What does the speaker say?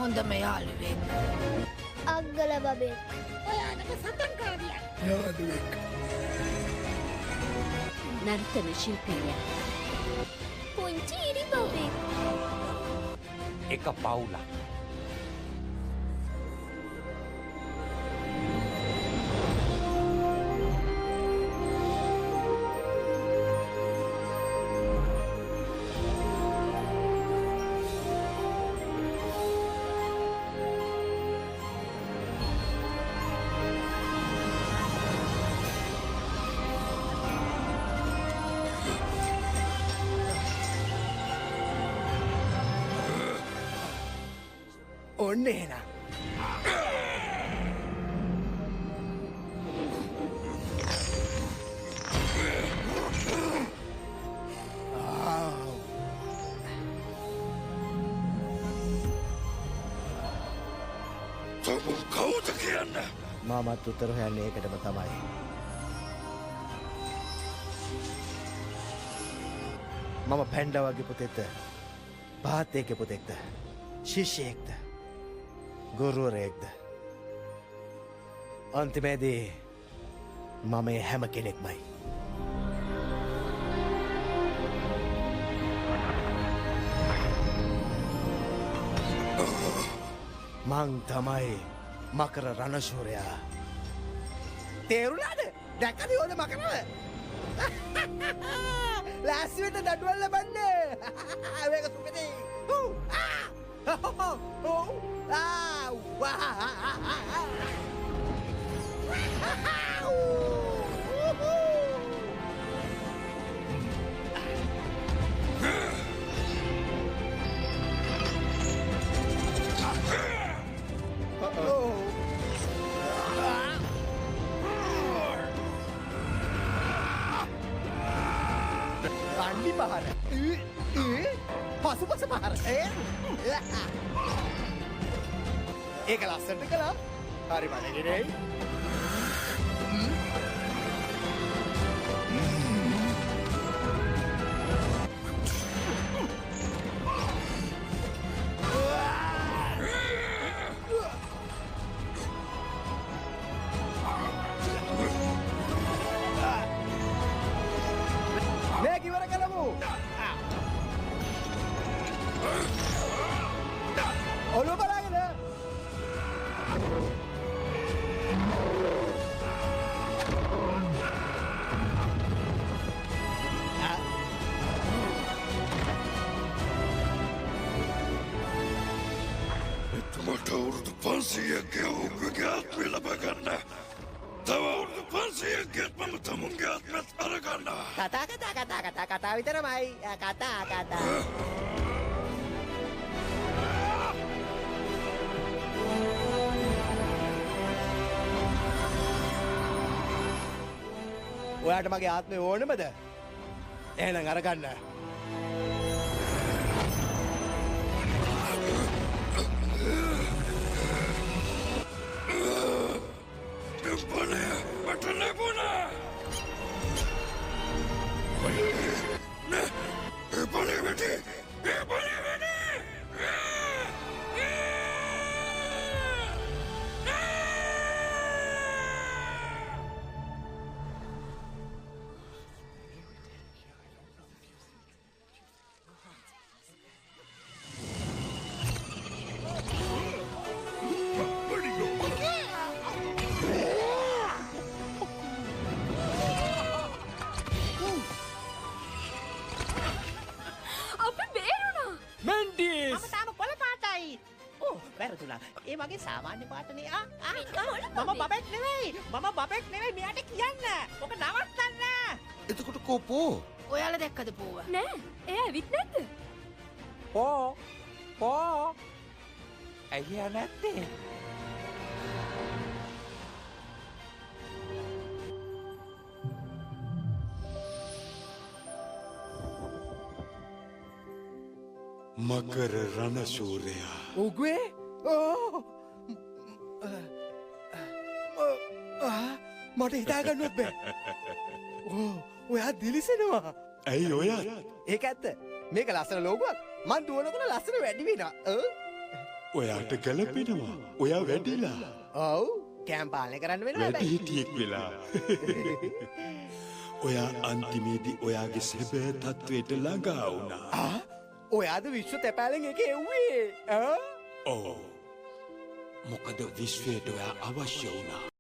හොඳම යාළුවෙක්. අග්ගල බබෙක්. ඔයාලගේ සතන්කාරියක්. යාළුවෙක්. නර්තන ශිල්පිනියක්. පුංචි ඉරි බබෙක්. එක පවුලක්. ඔන්න එහෙනම්. කවුද කියන්න? මාමත් උත්තර හොයන්නේ ඒකටම තමයි. මම පැන්ඩා වගේ පුතෙක්ද? පාත්තේක පුතෙක්ද? ශිෂ්‍යයෙක්ද? ගුරුවරයෙක්ද? අන්තිමේදී මම මේ හැම කෙනෙක්මයි. මං තමයි මකර රණශූරයා. තේරුණාද? දැක්කද ඕන මකරව? ලෑස්තිවෙන්න දඩුවම් ලබන්න. මේක සුපිරි. Andi pahar. Pasu pahar. ඒක ලස්සනට කළා. හරි මනේ නේ. මේක ඉවර කළමු. ඔළුව බලාගෙන. එතුමට අවුරුදු 500ක ඔහුගේ ආත්මය ලබා ගන්න. තව අවුරුදු 500ක් මම තමුන්ගේ ආත්මයත් අරගන්න. කතා විතරමයි. කතා. ඔයාට මගේ ආත්මය ඕනමද? එහෙනම් අරගන්න. දෙපණේ මට ලැබුණා. ඒ පණේ වෙටි. ඒ වගේ සාමාන්‍ය පාටනේ. මම බබෙක් නෙවෙයි. මෙයාට කියන්න. ඔක නවත්තන්න. එතකොට කෝපෝ. ඔයාලා දැක්කද පෝව? නෑ එයා ඇවිත් නැද්ද? පෝ ඇයියා නැත්තේ? මකර රණශූරයා. උගුවේ? මට හිතාගන්නවත් බෑ. ඔයා දිලිසෙනවා. ඇයි ඔයා? ඒක ඇත්ත. මේක ලස්සන ලෝගුවක්. මං දුවනකොට ලස්සන වැඩි වෙනවා. ඔයාට ගැලපෙනවා. ඔයා වැඩිලා. ඔව් කෑම් පාලනය කරන්න වෙනවා වැඩි හැබැයි. හිටියෙක් වෙලා. ඔයා අන්තිමේදී ඔයාගේ සැබෑ තත්වයට ළඟා වුණා. ඔයාද විශ්ව තැපෑලෙන් එක එව්වේ ඔව්. මොකද විශ්වයට ඔයා අවශ්‍ය වුණා.